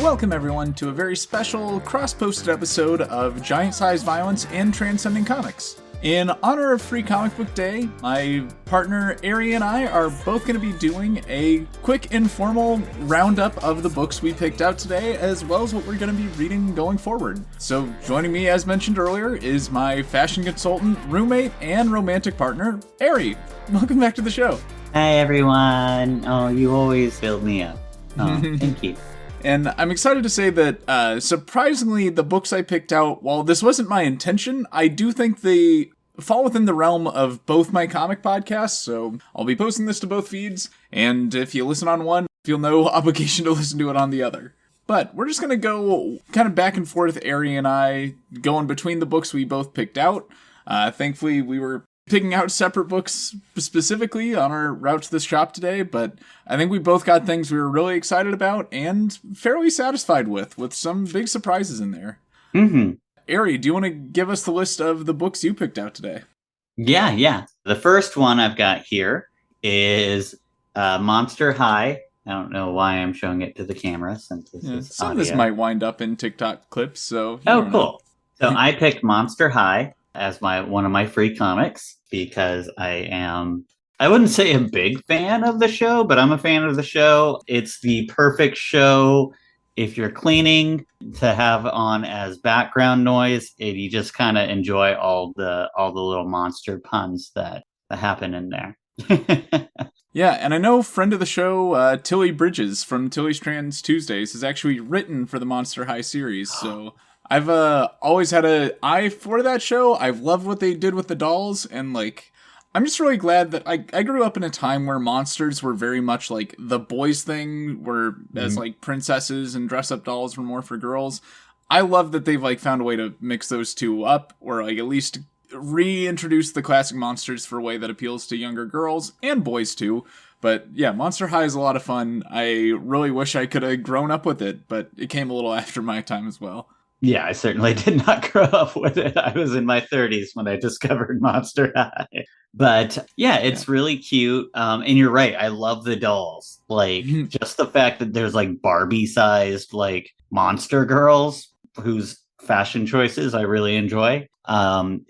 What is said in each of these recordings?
Welcome everyone to a very special cross-posted episode of Giant Size Violence and Transcending Comics. In honor of Free Comic Book Day, my partner Eri and I are both going to be doing a quick informal roundup of the books we picked out today, as well as what we're going to be reading going forward. So joining me, as mentioned earlier, is my fashion consultant, roommate, and romantic partner, Eri. Welcome back to the show. Hi everyone. Oh, you always build me up. Oh, thank you. And I'm excited to say that, surprisingly, the books I picked out, while this wasn't my intention, I do think they fall within the realm of both my comic podcasts, so I'll be posting this to both feeds, and if you listen on one, feel no obligation to listen to it on the other. But we're just going to go kind of back and forth, Eri and I, going between the books we both picked out. Thankfully, we were picking out separate books specifically on our route to this shop today, but I think we both got things we were really excited about and fairly satisfied with some big surprises in there. Mm-hmm. Eri, do you want to give us the list of the books you picked out today? Yeah. The first one I've got here is Monster High. I don't know why I'm showing it to the camera since this is some audio. of this might wind up in TikTok clips, so... Oh, cool. So I picked Monster High as one of my free comics because I wouldn't say a big fan of the show, but I'm a fan of the show. It's the perfect show if you're cleaning to have on as background noise, and you just kind of enjoy all the little monster puns that happen in there. Yeah, and I know friend of the show, Tilly Bridges from Tilly's Trans Tuesdays has actually written for the Monster High series, so I've always had an eye for that show. I've loved what they did with the dolls, and I'm just really glad that I grew up in a time where monsters were very much like the boys thing, as princesses and dress-up dolls were more for girls. I love that they've found a way to mix those two up, or at least reintroduce the classic monsters for a way that appeals to younger girls and boys too. But yeah, Monster High is a lot of fun. I really wish I could have grown up with it, but it came a little after my time as well. Yeah, I certainly did not grow up with it. I was in my 30s when I discovered Monster High. But yeah, it's really cute. And you're right. I love the dolls. Just the fact that there's Barbie-sized monster girls whose fashion choices I really enjoy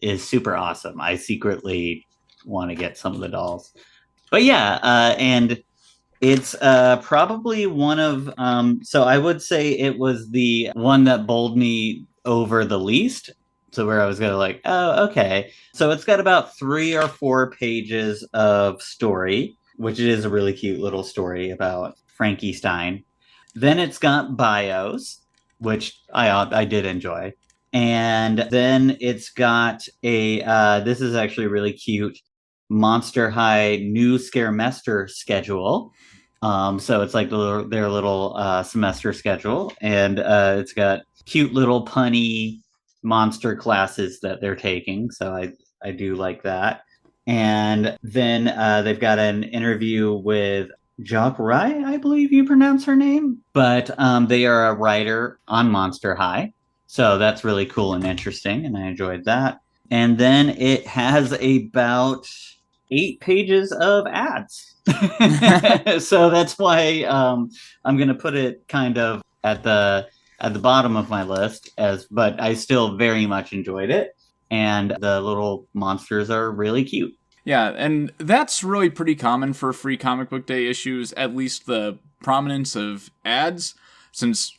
is super awesome. I secretly want to get some of the dolls. But yeah, and it's probably one of, so I would say it was the one that bowled me over the least. So where I was going to oh, okay. So it's got about 3 or 4 pages of story, which is a really cute little story about Frankie Stein. Then it's got bios, which I did enjoy. And then it's got this is actually really cute, Monster High new Scaremester schedule. So it's their little semester schedule, and it's got cute little punny monster classes that they're taking. So I do like that. And then they've got an interview with Jacques Rai, I believe you pronounce her name, but they are a writer on Monster High. So that's really cool and interesting, and I enjoyed that. And then it has about 8 pages of ads. So that's why I'm going to put it kind of at the bottom of my list, but I still very much enjoyed it. And the little monsters are really cute. Yeah, and that's really pretty common for Free Comic Book Day issues, at least the prominence of ads. Since,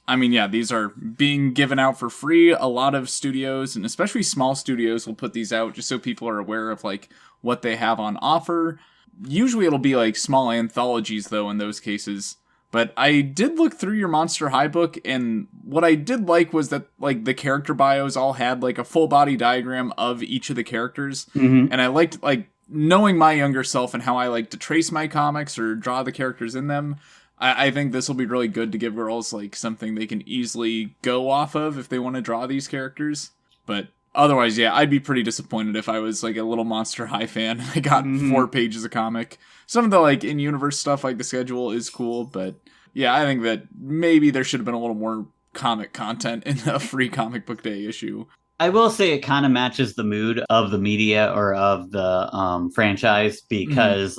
these are being given out for free. A lot of studios, and especially small studios, will put these out just so people are aware of what they have on offer. Usually it'll be small anthologies though in those cases. But I did look through your Monster High book, and what I did like was that the character bios all had a full body diagram of each of the characters. Mm-hmm. And I liked knowing my younger self and how I like to trace my comics or draw the characters in them. I think this will be really good to give girls something they can easily go off of if they want to draw these characters. But otherwise, yeah, I'd be pretty disappointed if I was a little Monster High fan. I got 4 pages of comic. Some of the in-universe stuff the schedule is cool, but yeah, I think that maybe there should have been a little more comic content in a Free Comic Book Day issue. I will say it kind of matches the mood of the media or of the franchise because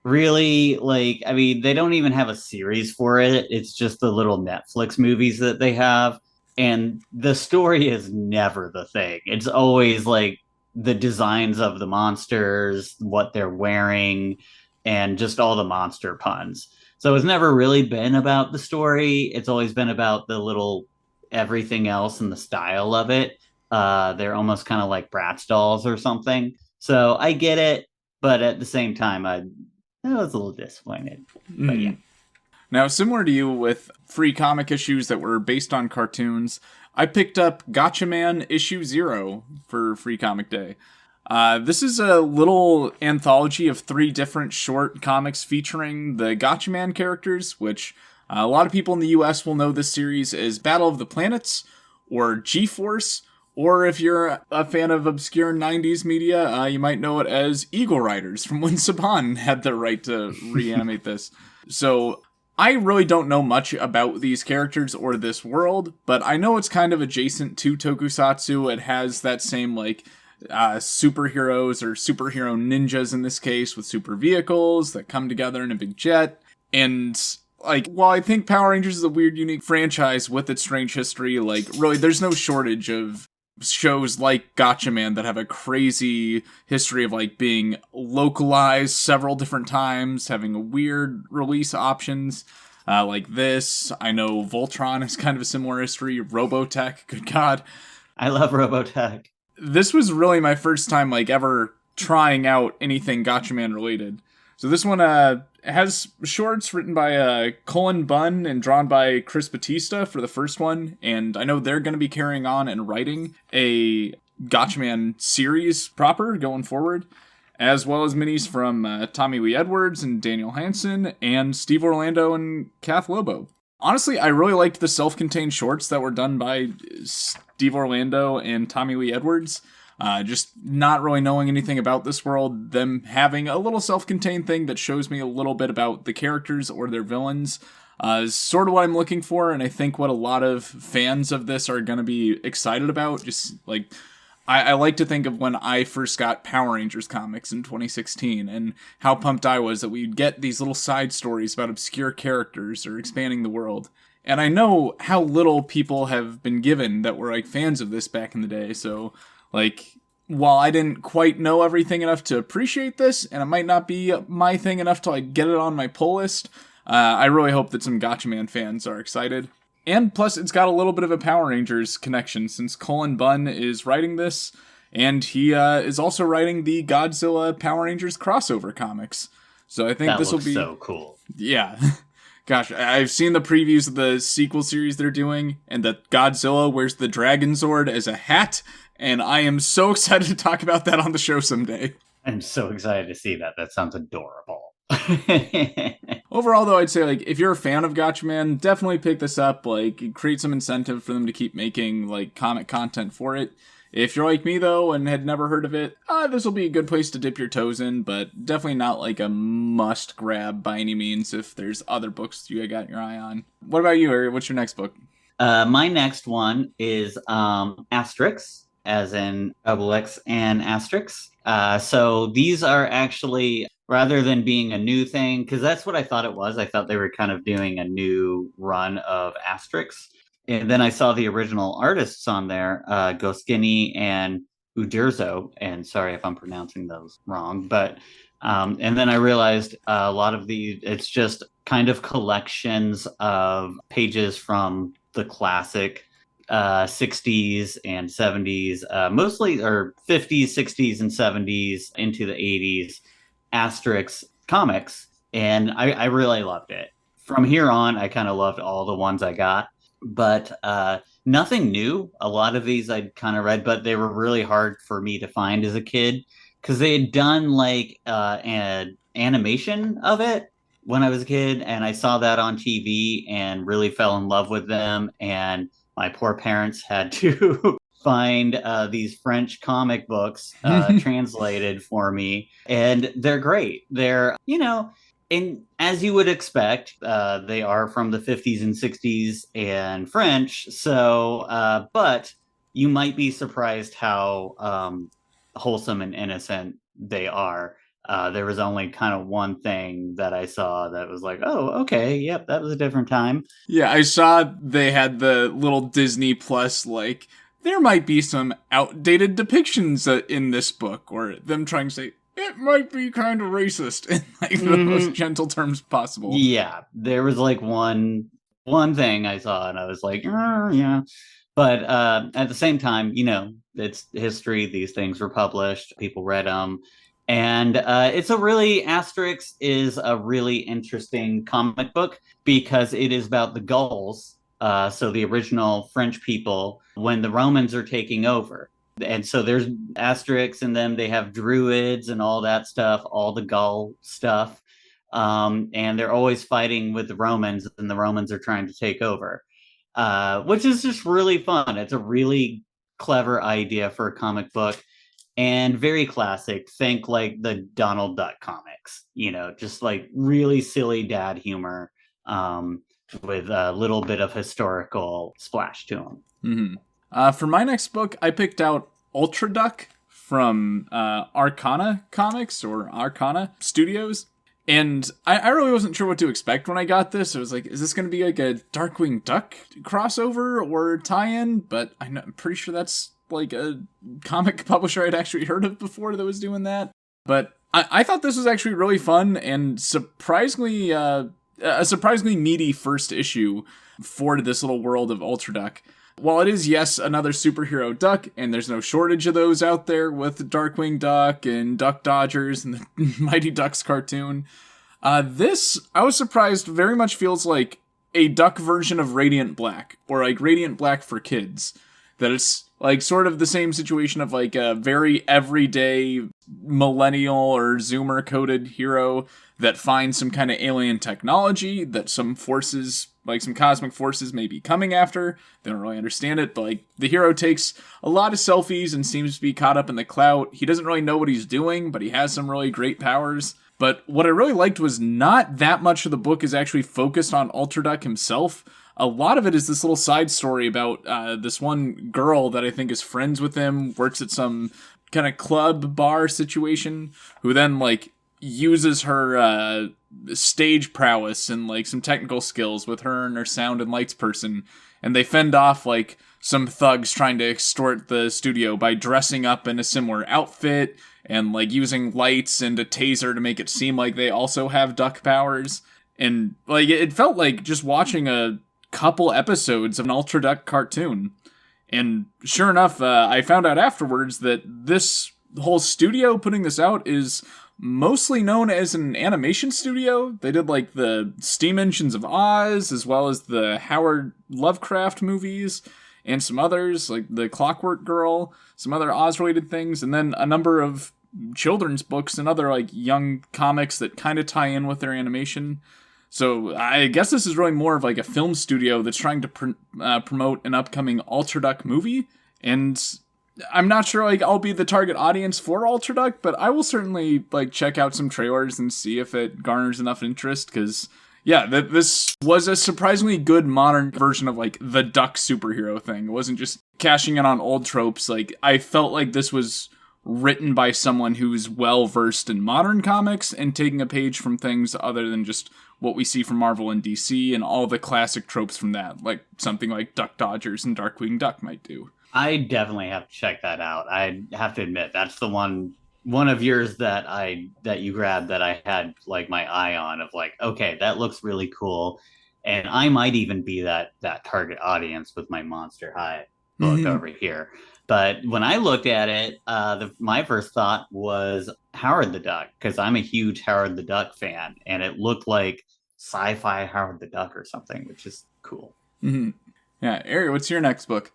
really, like, I mean, they don't even have a series for it. It's just the little Netflix movies that they have. And the story is never the thing. It's always like the designs of the monsters, what they're wearing, and just all the monster puns. So it's never really been about the story. It's always been about the little everything else and the style of it. They're almost kind of like Bratz dolls or something. So I get it, but at the same time, I was a little disappointed. But yeah. Now, similar to you with free comic issues that were based on cartoons, I picked up Gatchaman issue 0 for Free Comic Day. This is a little anthology of 3 different short comics featuring the Gatchaman characters, which a lot of people in the US will know this series as Battle of the Planets, or G-Force, or if you're a fan of obscure 90s media, you might know it as Eagle Riders, from when Saban had the right to reanimate this. So I really don't know much about these characters or this world, but I know it's kind of adjacent to Tokusatsu. It has that same, like, superheroes or superhero ninjas in this case with super vehicles that come together in a big jet. And, like, while I think Power Rangers is a weird, unique franchise with its strange history, like, really, there's no shortage of shows like Gatchaman that have a crazy history of, like, being localized several different times, having weird release options, like this. I know Voltron has kind of a similar history. Robotech, good God. I love Robotech. This was really my first time, like, ever trying out anything Gatchaman related. So this one has shorts written by Cullen Bunn and drawn by Chris Batista for the first one, and I know they're going to be carrying on and writing a Gatchaman series proper going forward, as well as minis from Tommy Lee Edwards and Daniel Hansen, and Steve Orlando and Kath Lobo. Honestly, I really liked the self-contained shorts that were done by Steve Orlando and Tommy Lee Edwards. Just not really knowing anything about this world, them having a little self-contained thing that shows me a little bit about the characters or their villains is sort of what I'm looking for, and I think what a lot of fans of this are going to be excited about. Just, like, I like to think of when I first got Power Rangers comics in 2016, and how pumped I was that we'd get these little side stories about obscure characters or expanding the world. And I know how little people have been given that were, like, fans of this back in the day, so, like, while I didn't quite know everything enough to appreciate this, and it might not be my thing enough to, like, get it on my pull list, I really hope that some Gatchaman fans are excited. And plus, it's got a little bit of a Power Rangers connection, since Cullen Bunn is writing this, and he is also writing the Godzilla Power Rangers crossover comics. So I think this will be so cool. Yeah. Gosh, I've seen the previews of the sequel series they're doing, and that Godzilla wears the Dragon Zord as a hat, and I am so excited to talk about that on the show someday. I'm so excited to see that. That sounds adorable. Overall, though, I'd say, like, if you're a fan of Gatchaman, definitely pick this up. Like, create some incentive for them to keep making, like, comic content for it. If you're like me, though, and had never heard of it, this will be a good place to dip your toes in, but definitely not, like, a must-grab by any means if there's other books you got your eye on. What about you, Eri? What's your next book? My next one is Asterix, as in Obelix and Asterix. So these are actually, rather than being a new thing, because that's what I thought it was. I thought they were kind of doing a new run of Asterix. And then I saw the original artists on there, Goscinny and Uderzo. And sorry if I'm pronouncing those wrong. But and then I realized a lot of it's just kind of collections of pages from the classic 60s and 70s, mostly, or 50s, 60s, and 70s into the 80s Asterix comics. And I really loved it. From here on, I kind of loved all the ones I got. But nothing new. A lot of these I'd kind of read, but they were really hard for me to find as a kid because they had done like an animation of it when I was a kid, and I saw that on TV and really fell in love with them. And my poor parents had to find these French comic books translated for me, and they're great. They're, and as you would expect, they are from the 50s and 60s and French. So, but you might be surprised how wholesome and innocent they are. There was only kind of one thing that I saw that was like, oh, okay, yep, that was a different time. Yeah, I saw they had the little Disney Plus, like, there might be some outdated depictions in this book, or them trying to say, it might be kind of racist in like the most gentle terms possible. Yeah, there was like one thing I saw, and I was like, yeah. But at the same time, it's history. These things were published. People read them. And Asterix is a really interesting comic book because it is about the Gauls, so the original French people, when the Romans are taking over. And so there's Asterix and them, they have druids and all that stuff, all the Gaul stuff. And they're always fighting with the Romans, and the Romans are trying to take over, which is just really fun. It's a really clever idea for a comic book and very classic. Think like the Donald Duck comics, just like really silly dad humor with a little bit of historical splash to them. For my next book, I picked out UltraDuck from Arcana Comics or Arcana Studios. And I really wasn't sure what to expect when I got this. I was like, is this going to be like a Darkwing Duck crossover or tie-in? But I'm pretty sure that's like a comic publisher I'd actually heard of before that was doing that. But I thought this was actually really fun and surprisingly a surprisingly meaty first issue for this little world of UltraDuck. While it is, yes, another superhero duck, and there's no shortage of those out there with Darkwing Duck and Duck Dodgers and the Mighty Ducks cartoon, this, I was surprised, very much feels like a duck version of Radiant Black, or like Radiant Black for kids. That it's like sort of the same situation of like a very everyday millennial or zoomer coded hero that finds some kind of alien technology that some forces, like some cosmic forces, may be coming after. They don't really understand it, but like the hero takes a lot of selfies and seems to be caught up in the clout. He doesn't really know what he's doing, but he has some really great powers. But what I really liked was not that much of the book is actually focused on UltraDuck himself. A lot of it is this little side story about this one girl that I think is friends with him, works at some kind of club bar situation, who then like uses her stage prowess and like some technical skills with her and her sound and lights person, and they fend off like some thugs trying to extort the studio by dressing up in a similar outfit and like using lights and a taser to make it seem like they also have duck powers. And like it felt like just watching a couple episodes of an UltraDuck cartoon. And sure enough, I found out afterwards that this whole studio putting this out is mostly known as an animation studio. They did like the Steam Engines of Oz, as well as the Howard Lovecraft movies, and some others, like the Clockwork Girl, some other Oz-related things, and then a number of children's books and other like young comics that kind of tie in with their animation. So I guess this is really more of like a film studio that's trying to promote an upcoming UltraDuck movie, and I'm not sure like I'll be the target audience for UltraDuck, but I will certainly like check out some trailers and see if it garners enough interest, because yeah, this was a surprisingly good modern version of like the duck superhero thing. It wasn't just cashing in on old tropes. Like I felt like this was written by someone who's well versed in modern comics and taking a page from things other than just what we see from Marvel and DC and all the classic tropes from that, like something like Duck Dodgers and Darkwing Duck might do. I definitely have to check that out. I have to admit that's the one of yours that you grabbed that I had like my eye on, of like, okay, that looks really cool, and I might even be that target audience with my Monster High book over here. But when I looked at it, my first thought was Howard the Duck, because I'm a huge Howard the Duck fan, and it looked like sci-fi Howard the Duck or something, which is cool. Mm-hmm. Yeah, Eri, what's your next book?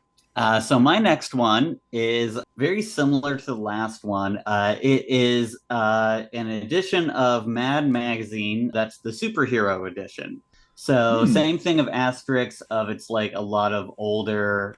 So my next one is very similar to the last one. It is an edition of Mad Magazine. That's the superhero edition. So same thing of Asterix, of it's like a lot of older,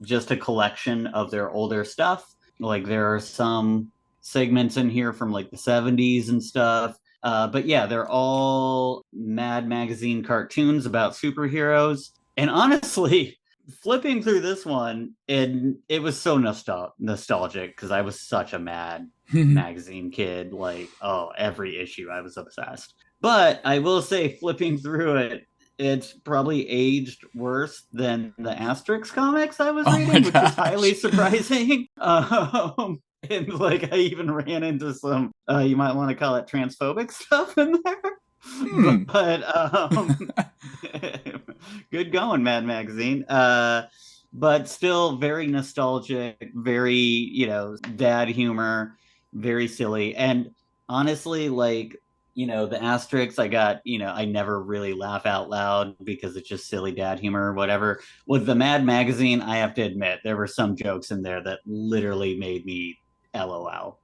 just a collection of their older stuff. Like there are some segments in here from like the 70s and stuff. But yeah, they're all Mad Magazine cartoons about superheroes. And honestly, flipping through this one, and it was so nostalgic because I was such a Mad magazine kid. Like, oh, every issue I was obsessed. But I will say, flipping through it, it's probably aged worse than the Asterix comics I was reading, which is highly surprising. And like, I even ran into some, you might want to call it transphobic stuff in there. But good going, Mad Magazine. But still very nostalgic, very, dad humor, very silly. And honestly, like, the Asterix, I got, I never really laugh out loud because it's just silly dad humor or whatever. With the Mad Magazine, I have to admit, there were some jokes in there that literally made me LOL.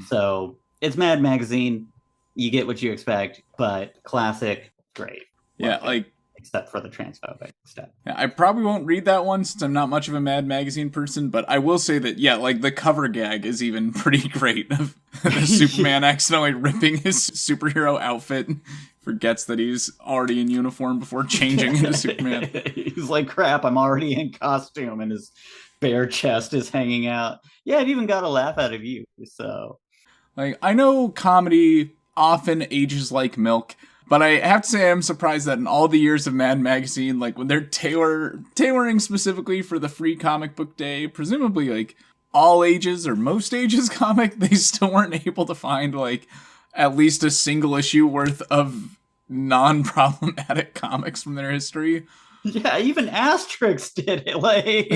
So it's Mad Magazine. You get what you expect, but classic, great. Yeah, like, except for the transphobic stuff. Yeah, I probably won't read that one since I'm not much of a Mad Magazine person, but I will say that, yeah, like, the cover gag is even pretty great of the Superman accidentally ripping his superhero outfit, forgets that he's already in uniform before changing into Superman. He's like, crap, I'm already in costume, and his bare chest is hanging out. Yeah, it even got a laugh out of you, so. Like, I know comedy often ages like milk, but I have to say I'm surprised that in all the years of Mad Magazine, like, when they're tailoring specifically for the Free Comic Book Day, presumably, like, all ages or most ages comic, they still weren't able to find, like, at least a single issue worth of non-problematic comics from their history. Yeah, even Asterix did it. Like,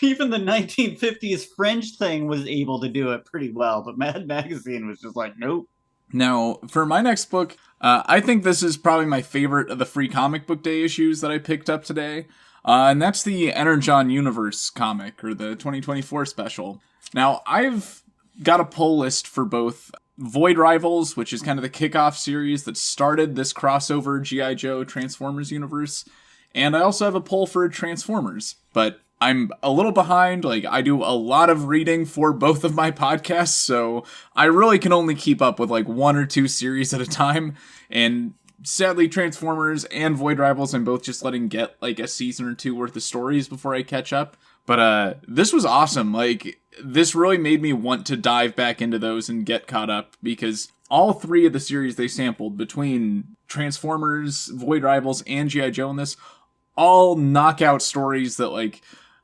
even the 1950s French thing was able to do it pretty well, but Mad Magazine was just like, nope. Now, for my next book, I think this is probably my favorite of the Free Comic Book Day issues that I picked up today, and that's the Energon Universe comic, or the 2024 special. Now, I've got a pull list for both Void Rivals, which is kind of the kickoff series that started this crossover G.I. Joe Transformers universe, and I also have a pull for Transformers, but I'm a little behind. Like, I do a lot of reading for both of my podcasts, so I really can only keep up with like one or two series at a time. And sadly, Transformers and Void Rivals, I'm both just letting get like a season or two worth of stories before I catch up. But this was awesome. Like, this really made me want to dive back into those and get caught up, because all three of the series they sampled, between Transformers, Void Rivals, and G.I. Joe in this, all knockout stories that, like,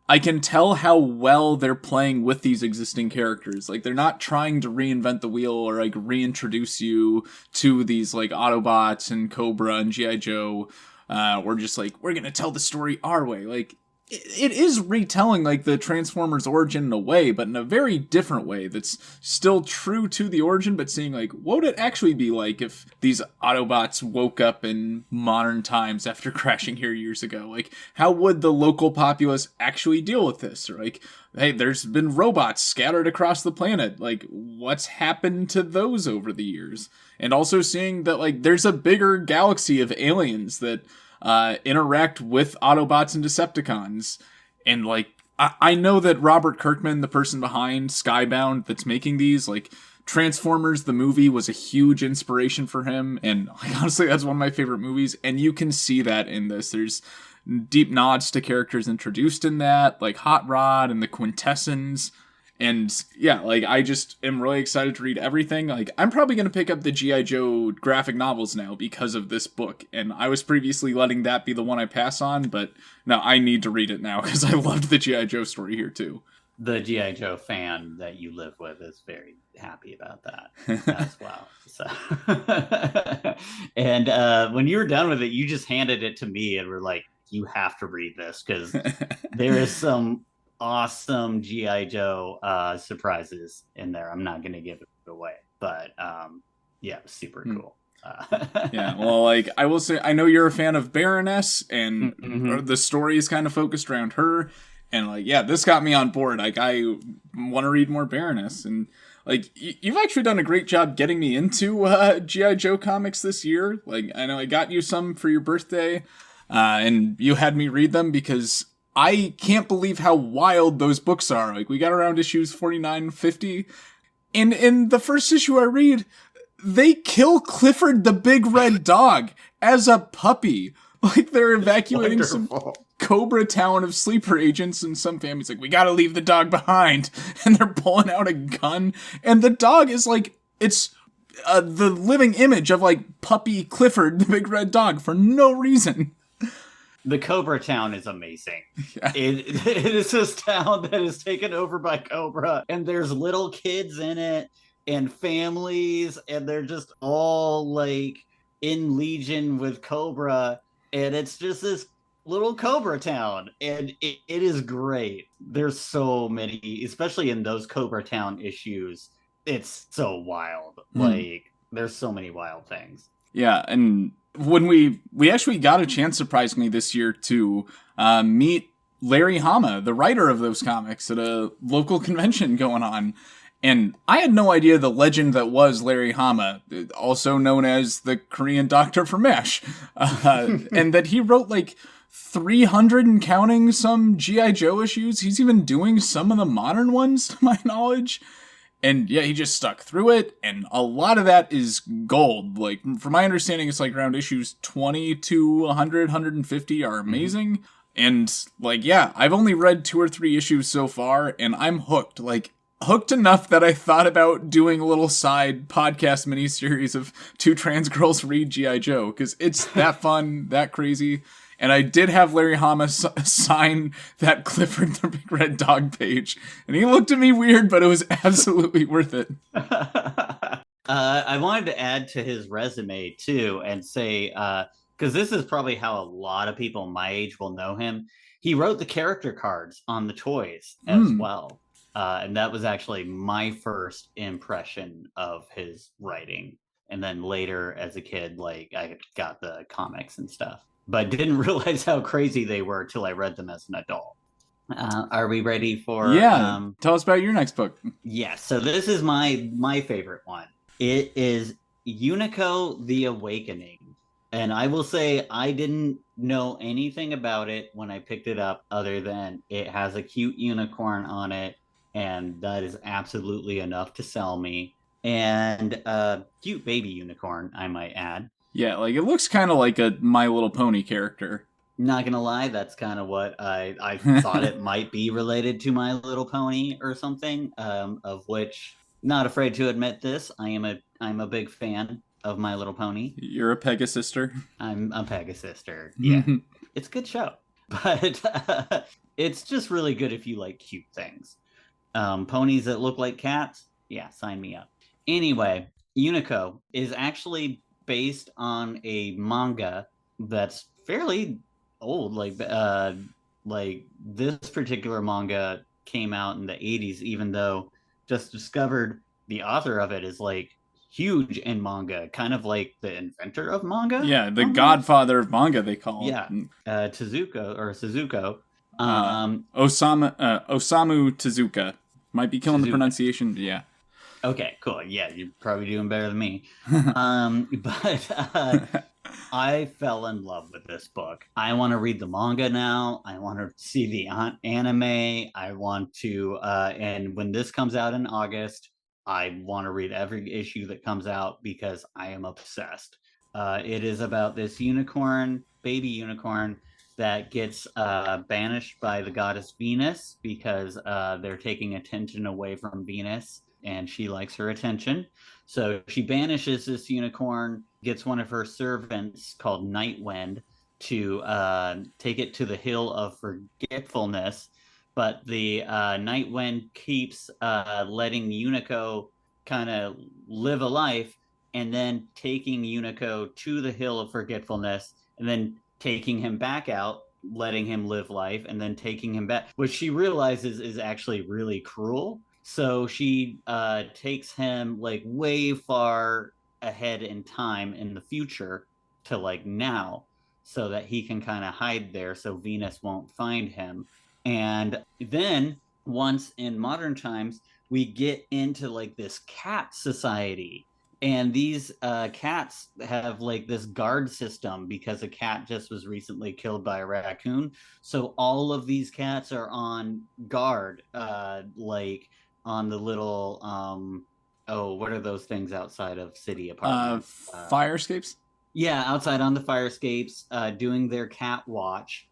I can tell how well they're playing with these existing characters. Like, they're not trying to reinvent the wheel or, like, reintroduce you to these, like, Autobots and Cobra and G.I. Joe. Or just, like, we're gonna tell the story our way. Like, it is retelling, like, the Transformers origin in a way, but in a very different way that's still true to the origin, but seeing, like, what would it actually be like if these Autobots woke up in modern times after crashing here years ago? Like, how would the local populace actually deal with this? Or, like, hey, there's been robots scattered across the planet. Like, what's happened to those over the years? And also seeing that, like, there's a bigger galaxy of aliens that interact with Autobots and Decepticons. And, like, I know that Robert Kirkman, the person behind Skybound that's making these, like, Transformers, the movie, was a huge inspiration for him. And, like, honestly, that's one of my favorite movies. And you can see that in this. There's deep nods to characters introduced in that, like Hot Rod and the Quintessence. And yeah, like, I just am really excited to read everything. Like, I'm probably going to pick up the G.I. Joe graphic novels now because of this book. And I was previously letting that be the one I pass on, but no, I need to read it now because I loved the G.I. Joe story here too. The G.I. Joe fan that you live with is very happy about that as well. So, and when you were done with it, you just handed it to me and were like, you have to read this because there is some awesome G.I. Joe surprises in there. I'm not going to give it away, but yeah, super cool. Yeah, well, like, I will say, I know you're a fan of Baroness, and the story is kind of focused around her, and, like, yeah, this got me on board. Like, I want to read more Baroness, and, like, you've actually done a great job getting me into G.I. Joe comics this year. Like, I know I got you some for your birthday, and you had me read them because I can't believe how wild those books are. Like, we got around issues 49 and 50, and in the first issue I read, they kill Clifford the Big Red Dog as a puppy. Like, they're evacuating some Wonderful. Cobra town of sleeper agents, and some family's like, we gotta leave the dog behind. And they're pulling out a gun. And the dog is like, it's the living image of, like, puppy Clifford, the big red dog, for no reason. The Cobra town is amazing. Yeah. It is this town that is taken over by Cobra, and there's little kids in it and families, and they're just all like in legion with Cobra, and it's just this little Cobra town, and it is great. There's so many, especially in those Cobra town issues. It's so wild. Like, there's so many wild things. Yeah, and when we actually got a chance, surprisingly, this year to meet Larry Hama, the writer of those comics, at a local convention going on. And I had no idea the legend that was Larry Hama, also known as the Korean doctor for MASH, and that he wrote like 300 and counting some G.I. Joe issues. He's even doing some of the modern ones, to my knowledge. And yeah, he just stuck through it, and a lot of that is gold. Like, from my understanding, it's like around issues 20 to 100, 150 are amazing. Mm-hmm. And, like, yeah, I've only read 2 or 3 issues so far, and I'm hooked. Like, hooked enough that I thought about doing a little side podcast miniseries of 2 trans girls read G.I. Joe, because it's that fun, that crazy. And I did have Larry Hama sign that Clifford the Big Red Dog page. And he looked at me weird, but it was absolutely worth it. I wanted to add to his resume, too, and say, because this is probably how a lot of people my age will know him. He wrote the character cards on the toys as well. And that was actually my first impression of his writing. And then later, as a kid, like, I got the comics and stuff. But didn't realize how crazy they were till I read them as an adult. Are we ready for... Yeah, tell us about your next book. Yeah, so this is my favorite one. It is Unico The Awakening. And I will say I didn't know anything about it when I picked it up, other than it has a cute unicorn on it, and that is absolutely enough to sell me. And a cute baby unicorn, I might add. Yeah, like, it looks kind of like a My Little Pony character. Not gonna lie, that's kind of what I thought it might be related to My Little Pony or something. Of which, not afraid to admit this, I'm a big fan of My Little Pony. You're a Pegasister. I'm a Pegasister. Yeah, it's a good show, but it's just really good if you like cute things. Ponies that look like cats, yeah, sign me up. Anyway, Unico is actually based on a manga that's fairly old. Like this particular manga came out in the 80s, even though just discovered the author of it is like huge in manga, kind of like the inventor of manga. Yeah, the godfather of manga, they call him. Yeah, Suzuko. Osamu Tezuka. Might be killing the pronunciation, but yeah. Okay, cool. Yeah, you're probably doing better than me. But I fell in love with this book. I want to read the manga now. I want to see the anime. I want to, and when this comes out in August, I want to read every issue that comes out because I am obsessed. It is about this baby unicorn, that gets banished by the goddess Venus because they're taking attention away from Venus, and she likes her attention. So she banishes this unicorn, gets one of her servants called Nightwind to take it to the Hill of Forgetfulness. But the Nightwind keeps letting Unico kind of live a life, and then taking Unico to the Hill of Forgetfulness, and then taking him back out, letting him live life, and then taking him back, which she realizes is actually really cruel. So she takes him like way far ahead in time in the future to like now, so that he can kind of hide there so Venus won't find him. And then once in modern times, we get into like this cat society. And these cats have like this guard system because a cat just was recently killed by a raccoon. So all of these cats are on guard, like on the little, what are those things outside of city apartments? Fire escapes? Yeah, outside on the fire escapes, doing their cat watch,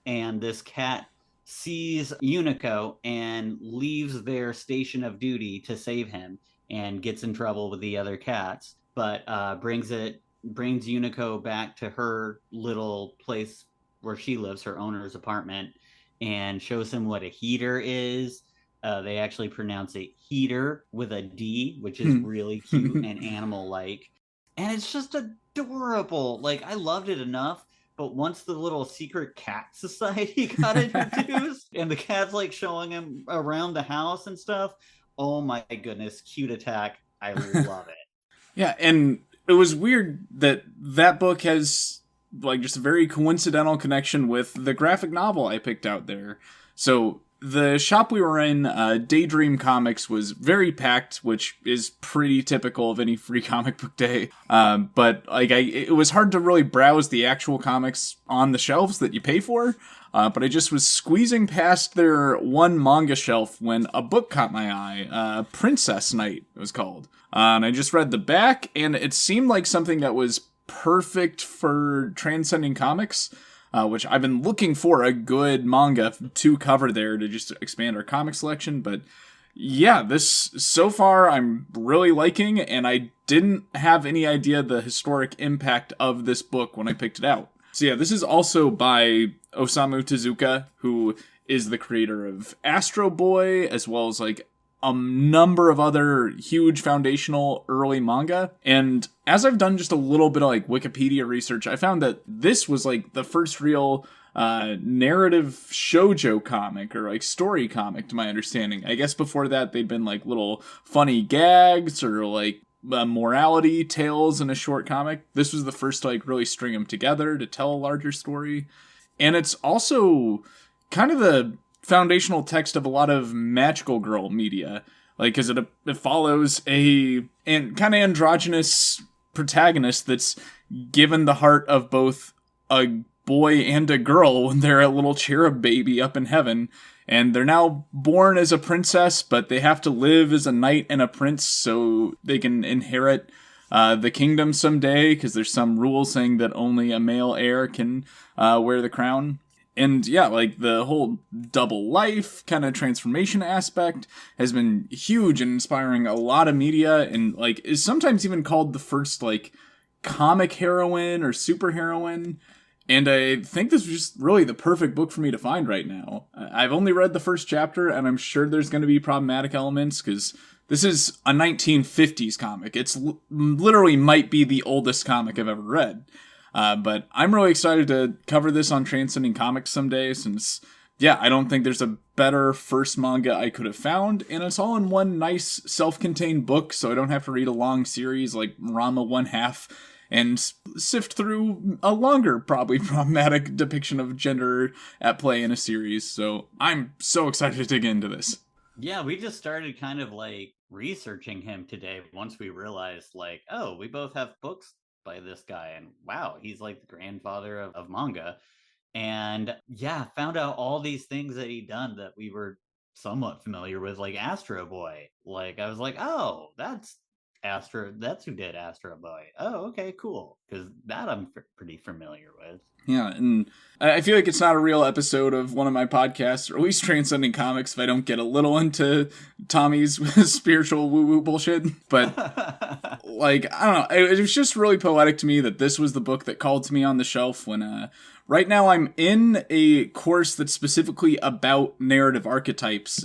and this cat sees Unico and leaves their station of duty to save him, and gets in trouble with the other cats, but brings Unico back to her little place where she lives, her owner's apartment, and shows him what a heater is. They actually pronounce it heater with a D, which is really cute and animal like. And it's just adorable. Like, I loved it enough, but once the little secret cat society got introduced and the cat's like showing him around the house and stuff, oh my goodness, cute attack. I love it. Yeah, and it was weird that that book has like just a very coincidental connection with the graphic novel I picked out there. So the shop we were in, Daydream Comics, was very packed, which is pretty typical of any free comic book day. But like, it was hard to really browse the actual comics on the shelves that you pay for. But I just was squeezing past their one manga shelf when a book caught my eye. Princess Knight, it was called. And I just read the back, and it seemed like something that was perfect for Transcending Comics. Which I've been looking for a good manga to cover there to just expand our comic selection. But yeah, this so far I'm really liking, and I didn't have any idea the historic impact of this book when I picked it out. So yeah, this is also by Osamu Tezuka, who is the creator of Astro Boy, as well as like a number of other huge foundational early manga. And as I've done just a little bit of like Wikipedia research, I found that this was like the first real narrative shoujo comic, or like story comic, to my understanding. I guess before that they'd been like little funny gags or like morality tales in a short comic. This was the first to like really string them together to tell a larger story. And it's also kind of the foundational text of a lot of magical girl media, like, because it follows a kind of androgynous protagonist that's given the heart of both a boy and a girl when they're a little cherub baby up in heaven, and they're now born as a princess, but they have to live as a knight and a prince so they can inherit the kingdom someday, because there's some rule saying that only a male heir can wear the crown. And yeah, like the whole double life kind of transformation aspect has been huge and inspiring a lot of media, and like is sometimes even called the first like comic heroine or super heroine. And I think this was just really the perfect book for me to find right now. I've only read the first chapter, and I'm sure there's going to be problematic elements, because this is a 1950s comic. It's literally might be the oldest comic I've ever read. But I'm really excited to cover this on Transcending Comics someday, since, yeah, I don't think there's a better first manga I could have found, and it's all in one nice self-contained book, so I don't have to read a long series like Rama 1/2 and sift through a longer, probably problematic depiction of gender at play in a series. So I'm so excited to dig into this. Yeah, we just started kind of like researching him today once we realized, like, oh, we both have books by this guy, and wow, he's like the grandfather of manga. And yeah, found out all these things that he'd done that we were somewhat familiar with, like Astro Boy. Like, I was like, oh, that's who did Astro Boy. Oh, okay, cool, because that I'm pretty familiar with. Yeah, and I feel like it's not a real episode of one of my podcasts, or at least Transcending Comics, if I don't get a little into Tommy's spiritual woo-woo bullshit. But, like, I don't know, it was just really poetic to me that this was the book that called to me on the shelf when, right now I'm in a course that's specifically about narrative archetypes.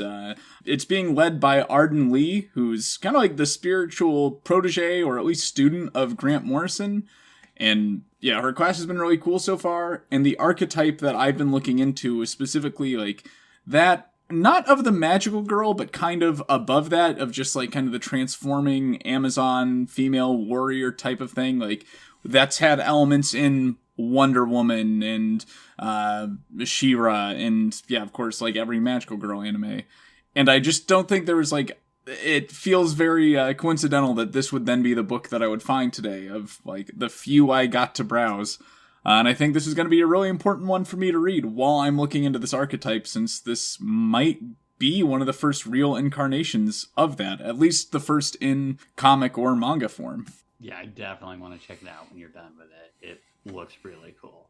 It's being led by Arden Lee, who's kind of like the spiritual protege, or at least student, of Grant Morrison. And yeah, her class has been really cool so far, and the archetype that I've been looking into is specifically like that, not of the magical girl, but kind of above that, of just like kind of the transforming Amazon female warrior type of thing. Like, that's had elements in Wonder Woman and She-Ra, and yeah, of course, like every magical girl anime. And I just don't think there was like, it feels very coincidental that this would then be the book that I would find today, of like the few I got to browse. And I think this is going to be a really important one for me to read while I'm looking into this archetype, since this might be one of the first real incarnations of that, at least the first in comic or manga form. Yeah, I definitely want to check it out when you're done with it. It looks really cool.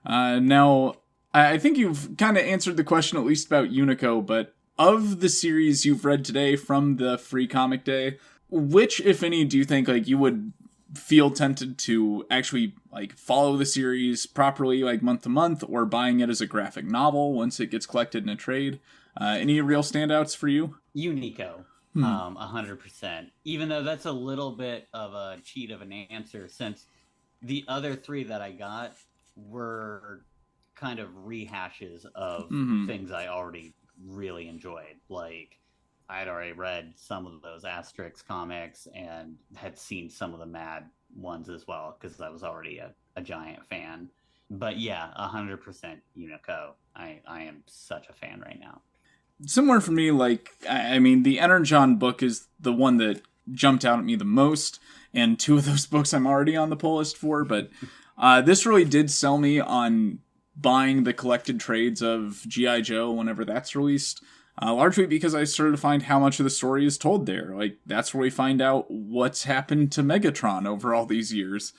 Now, I think you've kind of answered the question, at least about Unico, but of the series you've read today from the Free Comic Day, which, if any, do you think like you would feel tempted to actually like follow the series properly, like month to month, or buying it as a graphic novel once it gets collected in a trade? Any real standouts for you? Unico, 100%. Even though that's a little bit of a cheat of an answer, since the other three that I got were kind of rehashes of things I already really enjoyed. Like, I had already read some of those Asterix comics and had seen some of the Mad ones as well, because I was already a giant fan. But yeah, 100% Unico. I am such a fan right now. Similar for me, like, I mean, the Energon book is the one that jumped out at me the most, and two of those books I'm already on the pull list for, but this really did sell me on buying the collected trades of G.I. Joe whenever that's released, largely because I started to find how much of the story is told there. Like, that's where we find out what's happened to Megatron over all these years.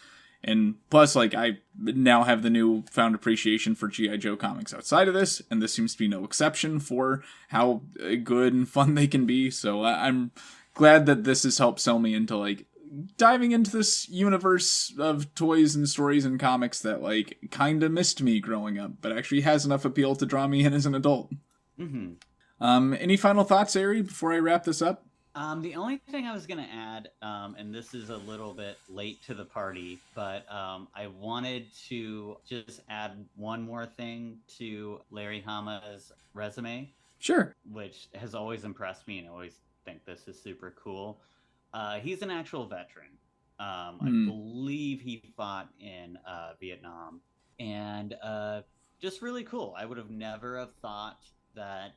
And plus, like, I now have the newfound appreciation for G.I. Joe comics outside of this, and this seems to be no exception for how good and fun they can be. So I'm glad that this has helped sell me into, like, diving into this universe of toys and stories and comics that, like, kind of missed me growing up, but actually has enough appeal to draw me in as an adult. Any final thoughts, Eri, before I wrap this up? The only thing I was going to add, and this is a little bit late to the party, but I wanted to just add one more thing to Larry Hama's resume. Sure. Which has always impressed me, and I always think this is super cool. He's an actual veteran. I believe he fought in Vietnam, and just really cool. I would have never have thought that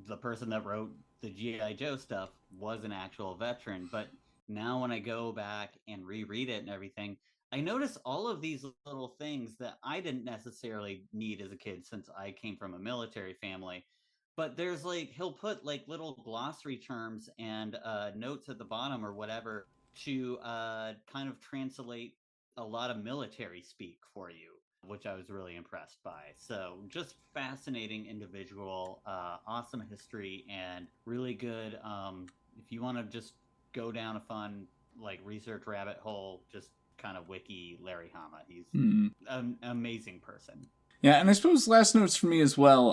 the person that wrote the G.I. Joe stuff was an actual veteran, but now when I go back and reread it and everything, I notice all of these little things that I didn't necessarily need as a kid, since I came from a military family. But there's like, he'll put like little glossary terms and notes at the bottom or whatever to kind of translate a lot of military speak for you, which I was really impressed by. So just fascinating individual, awesome history, and really good. If you want to just go down a fun like research rabbit hole, just kind of wiki Larry Hama. He's an amazing person. Yeah, and I suppose last notes for me as well.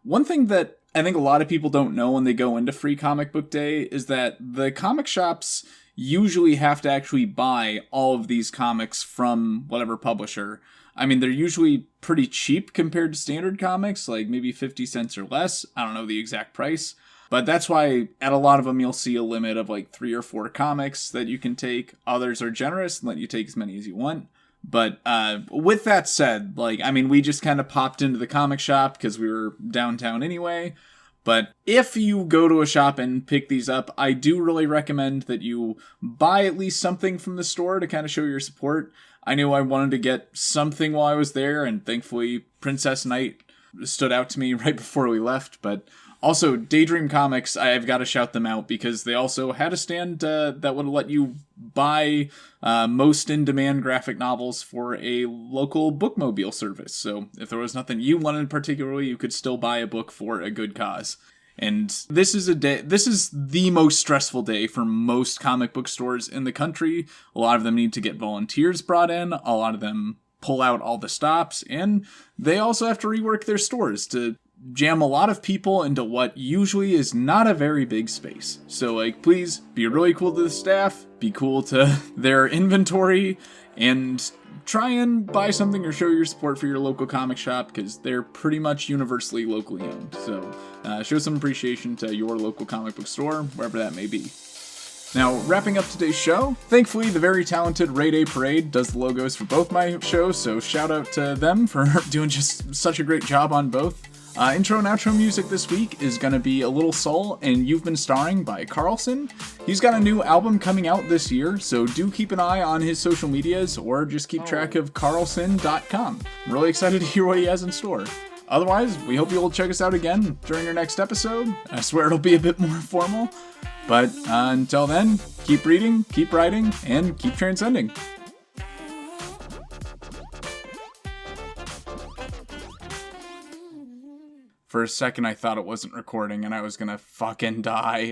One thing that I think a lot of people don't know when they go into Free Comic Book Day is that the comic shops usually have to actually buy all of these comics from whatever publisher. I mean, they're usually pretty cheap compared to standard comics, like maybe 50 cents or less. I don't know the exact price. But that's why at a lot of them you'll see a limit of like 3 or 4 comics that you can take. Others are generous and let you take as many as you want. But with that said, like, I mean, we just kind of popped into the comic shop because we were downtown anyway. But if you go to a shop and pick these up, I do really recommend that you buy at least something from the store to kind of show your support. I knew I wanted to get something while I was there, and thankfully Princess Knight stood out to me right before we left. But also, Daydream Comics, I've got to shout them out because they also had a stand that would let you buy most in-demand graphic novels for a local bookmobile service. So if there was nothing you wanted particularly, you could still buy a book for a good cause. And this is the most stressful day for most comic book stores in the country. A lot of them need to get volunteers brought in. A lot of them pull out all the stops. And they also have to rework their stores to jam a lot of people into what usually is not a very big space. So, like, please be really cool to the staff, be cool to their inventory, and try and buy something or show your support for your local comic shop, because they're pretty much universally locally owned. So, show some appreciation to your local comic book store, wherever that may be. Now, wrapping up today's show, thankfully the very talented Ray Day Parade does the logos for both my shows, so shout out to them for doing just such a great job on both. Intro and outro music this week is going to be A Little Soul and You've Been Starring by Carlson. He's got a new album coming out this year, so do keep an eye on his social medias or just keep track of carlson.com. I'm really excited to hear what he has in store. Otherwise, we hope you'll check us out again during our next episode. I swear it'll be a bit more formal. But until then, keep reading, keep writing, and keep transcending. For a second, I thought it wasn't recording and I was gonna fucking die.